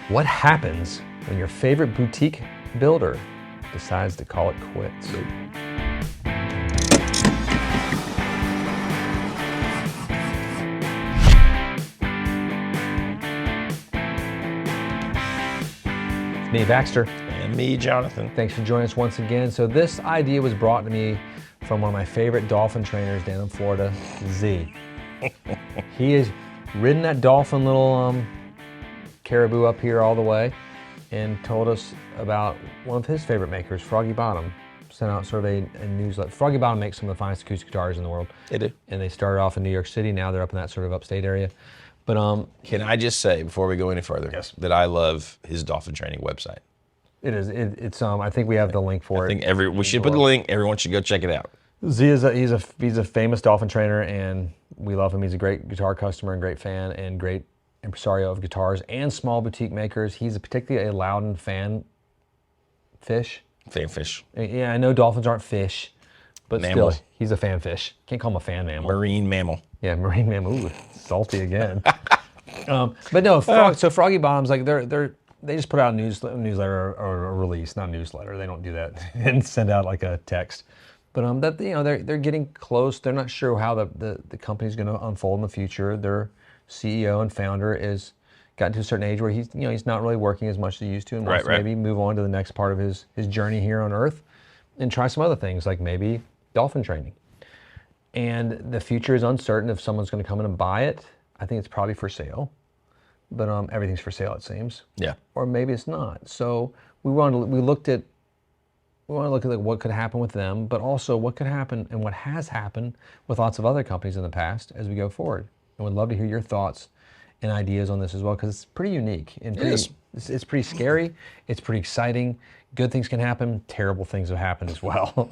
What happens when your favorite boutique builder decides to call it quits? Me, Baxter. And me, Jonathan. Thanks for joining us once again. So this idea was brought to me from one of my favorite dolphin trainers down in Florida, Z. He has ridden that dolphin little caribou up here all the way and told us about one of his favorite makers, Froggy Bottom. Sent out sort of a newsletter. Froggy Bottom makes some of the finest acoustic guitars in the world. They do. And they started off in New York City. Now they're up in that sort of upstate area. But can I just say, before we go any further, yes, that I love his dolphin training website. It is. It's I think we have the link for it. I think we should put the link. Everyone should go check it out. Z is he's a famous dolphin trainer, and we love him. He's a great guitar customer and great fan and great impresario of guitars and small boutique makers. He's particularly a Lowden fan fish. Fan fish. Yeah, I know dolphins aren't fish, but Mammal. still, he's a fan fish. Can't call him a fan mammal. Marine mammal. Yeah, marine mammal. Ooh, salty again. But no, so Froggy Bottom's like they just put out a newsletter or a release, not a newsletter. They don't do that and send out like a text. But that they're getting close. They're not sure how the company's going to unfold in the future. Their CEO and founder is gotten to a certain age where he's not really working as much as he used to, and wants to maybe move on to the next part of his journey here on Earth and try some other things like maybe dolphin training. And the future is uncertain if someone's going to come in and buy it. I think it's probably for sale, but everything's for sale, it seems. Yeah. Or maybe it's not. So we want to look at like what could happen with them, but also what could happen and what has happened with lots of other companies in the past as we go forward. And we'd love to hear your thoughts and ideas on this as well, because it's pretty unique and it's pretty scary. It's pretty exciting. Good things can happen. Terrible things have happened as well.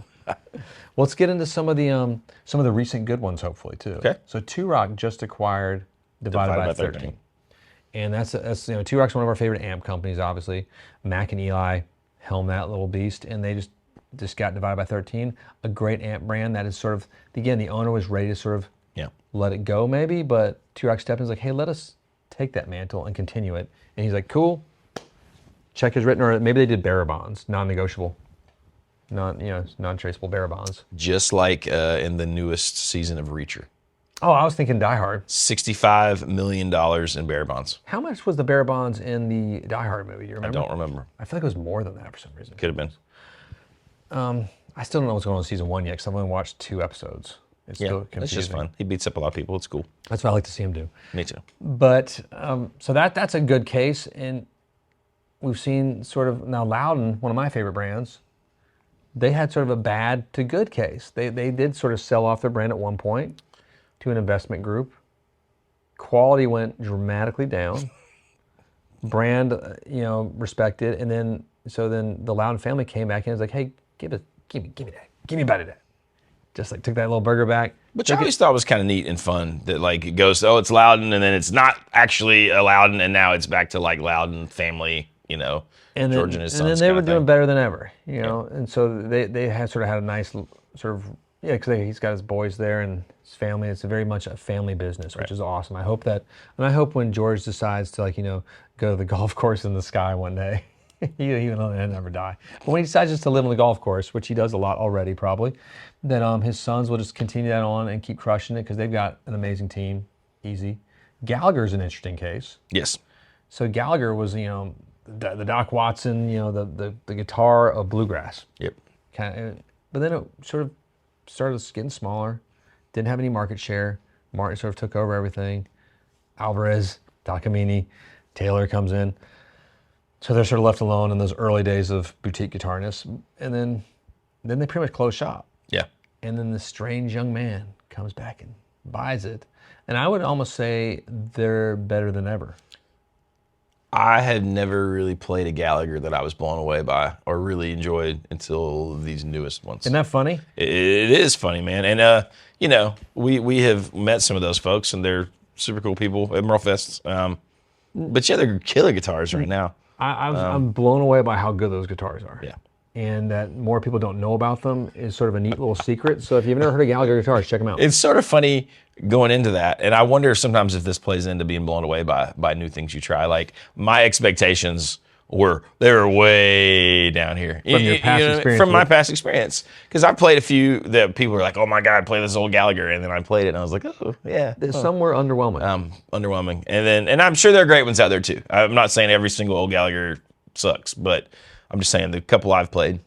Let's get into some of the recent good ones, hopefully too. Okay. So Two Rock just acquired Divided by 13. And that's Two Rock's one of our favorite amp companies, obviously. Mac and Eli helm that little beast, and they just got Divided by 13, a great amp brand that is sort of, again, the owner was ready to sort of let it go maybe, but Two Rock stepped in and was like, hey, let us take that mantle and continue it. And he's like, cool, check is written, or maybe they did bearer bonds, non-negotiable, non-traceable bearer bonds. Just like in the newest season of Reacher. Oh, I was thinking Die Hard. $65 million in bearer bonds. How much was the bearer bonds in the Die Hard movie? Do you remember? I don't remember. I feel like it was more than that for some reason. Could have been. I still don't know what's going on in season 1 yet, because I've only watched 2 episodes. It's still confusing. It's just fun. He beats up a lot of people. It's cool. That's what I like to see him do. Me too. But so that's a good case, and we've seen sort of now Lowden, one of my favorite brands. They had sort of a bad to good case. They did sort of sell off their brand at one point to an investment group. Quality went dramatically down. Brand, respected, and then the Lowden family came back in and was like, hey, give me a bite of that. Just like took that little burger back. Which I always thought was kind of neat and fun, that like it goes, oh, it's Lowden, and then it's not actually a Lowden, and now it's back to like Lowden family, and George and his sons. And then they were doing better than ever, and so they had sort of had a nice sort of, because he's got his boys there and his family. It's very much a family business, which is awesome. I hope when George decides to go to the golf course in the sky one day, even though he'll never die, but when he decides just to live on the golf course, which he does a lot already probably, then his sons will just continue that on and keep crushing it, because they've got an amazing team. Easy. Gallagher's an interesting case. Yes. So Gallagher was the Doc Watson, the guitar of bluegrass. Yep. But then it sort of started getting smaller, didn't have any market share. Martin sort of took over everything. Alvarez, Takamine, Taylor comes in. So they're sort of left alone in those early days of boutique guitarness. And then they pretty much close shop. Yeah. And then this strange young man comes back and buys it. And I would almost say they're better than ever. I had never really played a Gallagher that I was blown away by or really enjoyed until these newest ones. Isn't that funny? It is funny, man. And, we have met some of those folks, and they're super cool people at Merlefest. But yeah, they're killer guitars right now. I'm blown away by how good those guitars are. Yeah. And that more people don't know about them is sort of a neat little secret. So if you've never heard of Gallagher guitars, check them out. It's sort of funny. going into that, and I wonder sometimes if this plays into being blown away by new things you try. Like my expectations they were way down here From your past experience. From my past experience, because I played a few that people were like, "Oh my god, play this old Gallagher," and then I played it and I was like, "Oh yeah." Some were underwhelming. Underwhelming, and I'm sure there are great ones out there too. I'm not saying every single old Gallagher sucks, but I'm just saying the couple I've played,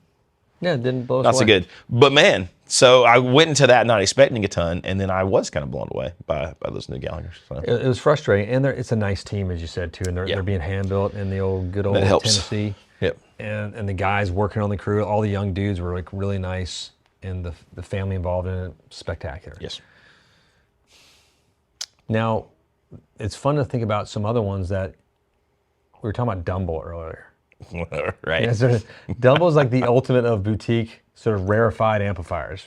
yeah, it didn't blow us not so away. good. But man, so I went into that not expecting a ton, and then I was kind of blown away by those new Gallaghers. So. It was frustrating, and it's a nice team, as you said too, and they're being hand built in the good old Tennessee. Yep. And the guys working on the crew, all the young dudes were like really nice, and the family involved in it, spectacular. Yes. Now, it's fun to think about some other ones that we were talking about. Dumble earlier. Right. Yeah, Dumble is like the ultimate of boutique sort of rarefied amplifiers.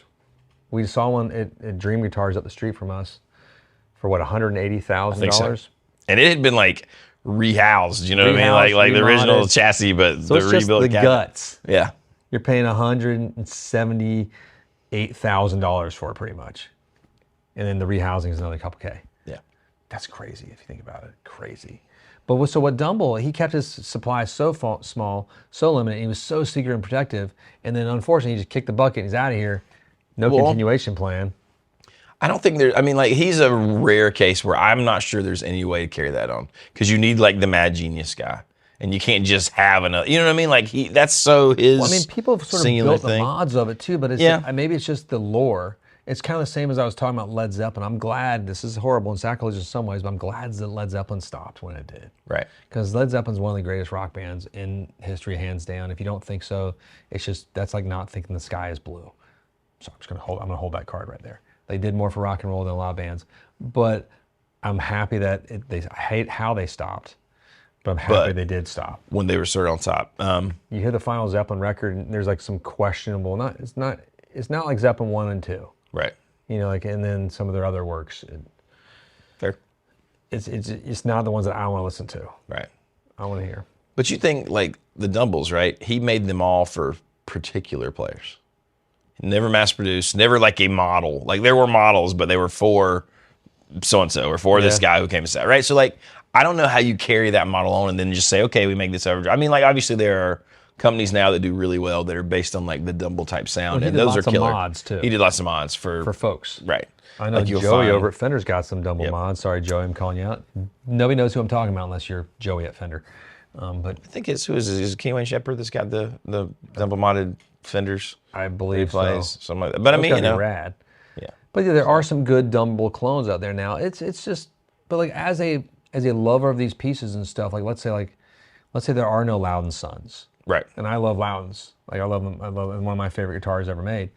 We saw one at Dream Guitars up the street from us for what, $180,000. And it had been like rehoused, you know what I mean? Like the original chassis, but so the it's just rebuilt the guts. Yeah. You're paying $178,000 for it pretty much. And then the rehousing is another couple K. Yeah. That's crazy if you think about it. Crazy. But what Dumble, he kept his supply so small, so limited, he was so secret and protective, and then unfortunately he just kicked the bucket and he's out of here. No continuation plan. I don't think he's a rare case where I'm not sure there's any way to carry that on, because you need like the mad genius guy, and you can't just have another. You know what I mean? Like that's so his. Well, I mean, people have sort of built the mods of it too, but maybe it's just the lore. It's kind of the same as I was talking about Led Zeppelin. I'm glad, this is horrible and sacrilege in some ways, but I'm glad that Led Zeppelin stopped when it did. Right. Because Led Zeppelin's one of the greatest rock bands in history, hands down. If you don't think so, that's like not thinking the sky is blue. So I'm gonna hold that card right there. They did more for rock and roll than a lot of bands, but I'm happy that I hate how they stopped, but I'm happy they did stop when they were sort of on top. You hear the final Zeppelin record, and there's like some questionable. It's not like Zeppelin 1 and 2. Right. You know, like, and then some of their other works. Fair. It's not the ones that I want to listen to. Right. I want to hear. But you think like the Dumbles, right? He made them all for particular players. Never mass produced, never like a model. Like there were models, but they were for so-and-so or for this guy who came to set, right? So like, I don't know how you carry that model on and then just say, okay, we make this over. I mean, like obviously there are companies now that do really well that are based on like the Dumble type sound, and those are killer. Mods too. He did lots of mods for folks, right? I know like Joey over at Fender's got some Dumble mods. Sorry, Joey, I'm calling you out. Nobody knows who I'm talking about unless you're Joey at Fender. But I think is King Wayne Shepherd that's got the Dumble modded Fenders. I believe so. Something like that. But I mean, rad. Yeah. But there are some good Dumble clones out there now. It's just, but like as a lover of these pieces and stuff, like let's say there are no Lowden Sons. Right. And I love Lowdens. Like I love them. I love one of my favorite guitars ever made.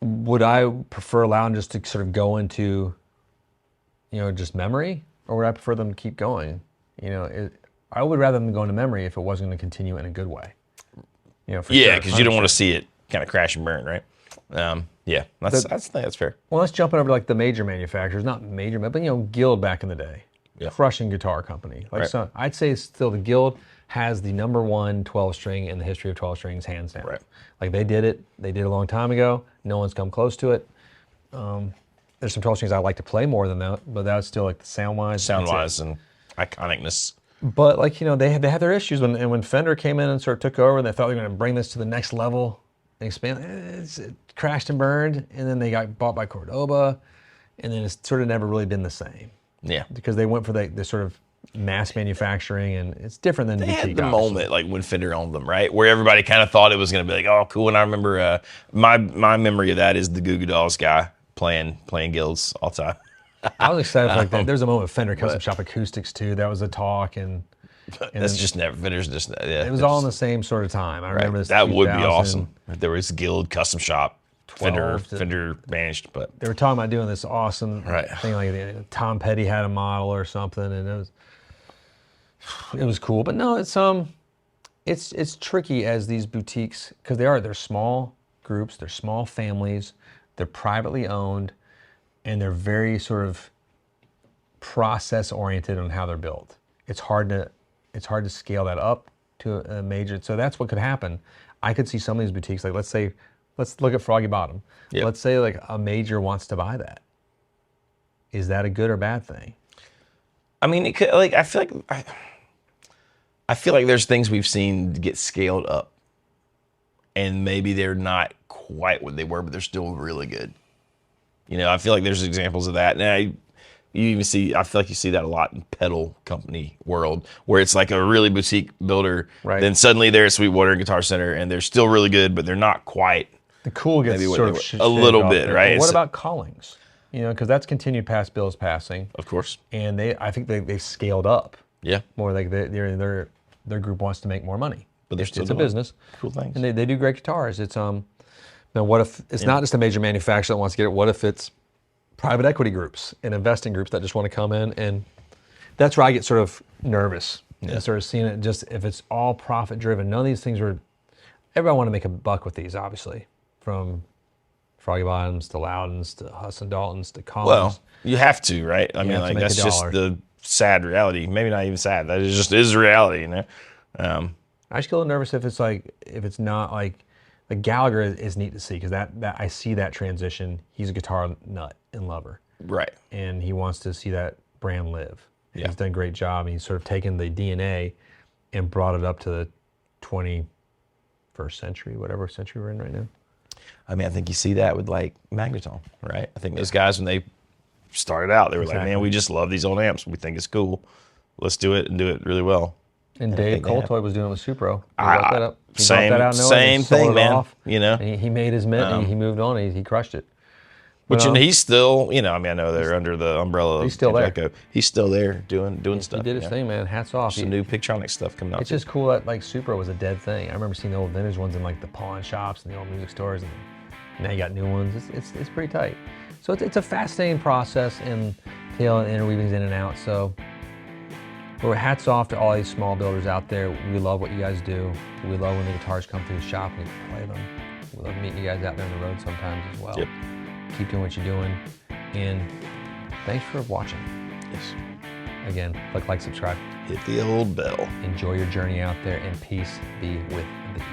Would I prefer Lowden just to sort of go into, just memory, or would I prefer them to keep going? I would rather them go into memory if it wasn't going to continue in a good way. Because you don't want to see it kind of crash and burn, right? I think that's fair. Well, let's jump over like the major manufacturers, not major, but Guild back in the day, crushing guitar company. Like so, I'd say still the Guild has the number one 12-string in the history of 12 strings, hands down. Right. Like they did it a long time ago. No one's come close to it. There's some 12 strings I like to play more than that, but that's still like the sound-wise and iconicness. But like they had their issues when Fender came in and sort of took over, and they thought they were going to bring this to the next level and expand. It crashed and burned, and then they got bought by Cordoba, and then it's sort of never really been the same. Yeah, because they went for the sort of mass manufacturing, and it's different than they boutique, had the moment like when Fender owned them, right, where everybody kind of thought it was going to be like, oh, cool. And I remember my memory of that is the Goo Goo Dolls guy playing Guilds all the time. I was excited for like that. There's a moment with Fender Custom Shop Acoustics too. That was a talk, and that's just never Fender's just it was all in the same sort of time. I remember this. That would be awesome. There was Guild Custom Shop. Fender managed, but they were talking about doing this awesome thing like Tom Petty had a model or something, and it was cool. But no, it's tricky as these boutiques, because they're small groups, they're small families, they're privately owned, and they're very sort of process oriented on how they're built. It's hard to scale that up to a major. So that's what could happen. I could see some of these boutiques, like let's look at Froggy Bottom. Yep. Let's say like a major wants to buy that. Is that a good or bad thing? I mean, it could, like, I feel like there's things we've seen get scaled up, and maybe they're not quite what they were, but they're still really good. You know, I feel like there's examples of that. And I feel like you see that a lot in pedal company world, where it's like a really boutique builder. Right. Then suddenly they're at Sweetwater and Guitar Center, and they're still really good, but they're not quite. The cool gets Maybe what sort they of were. A little shaved off bit, there. right? But what It's- about Collings? You know, because that's continued past Bill's passing, Of course. and I think they've scaled up Yeah. more. Like their group wants to make more money, But they're still it's a doing business. cool things. And they do great guitars. It's now what if it's not just a major manufacturer that wants to get it? What if it's private equity groups and investing groups that just want to come in? And that's where I get sort of nervous and sort of seeing it. Just if it's all profit driven, none of these things everybody want to make a buck with these, obviously, from Froggy Bottoms to Lowdens to Hudson Daltons to Collins. Well, you have to, right? I mean, have to like, make that's a just dollar. the sad reality. Maybe not even sad. That is reality, you know? I just get a little nervous if it's not like Gallagher is neat to see, because that I see that transition. He's a guitar nut and lover, Right. and he wants to see that brand live. Yeah. He's done a great job. He's sort of taken the DNA and brought it up to the 21st century, whatever century we're in right now. I mean, I think you see that with like Magneton, right? I think those guys, when they started out, they were like, man, we just love these old amps. We think it's cool. Let's do it and do it really well. And Dave Coltoy was doing it with Supro. He I- brought that up. He same- brought that out, same and sold thing, it man. off. You know? And he made his mint, and he moved on. And he crushed it. Which, But, and he's still, you know, I mean, I know they're under the umbrella he's of still there. Echo. He's still there doing stuff. He did his yeah. thing, man. Hats off. Some new Pictronic stuff coming out. It's just cool that like Supro was a dead thing. I remember seeing the old vintage ones in like the pawn shops and the old music stores, and now you got new ones. It's pretty tight. So it's a fascinating process, and tail and interweavings in and out. So we're hats off to all these small builders out there. We love what you guys do. We love when the guitars come through the shop and you play them. We love meeting you guys out there on the road sometimes as well. Yep. Keep doing what you're doing, and thanks for watching. Yes. Again, click like, subscribe. Hit the old bell. Enjoy your journey out there, and peace be with thee.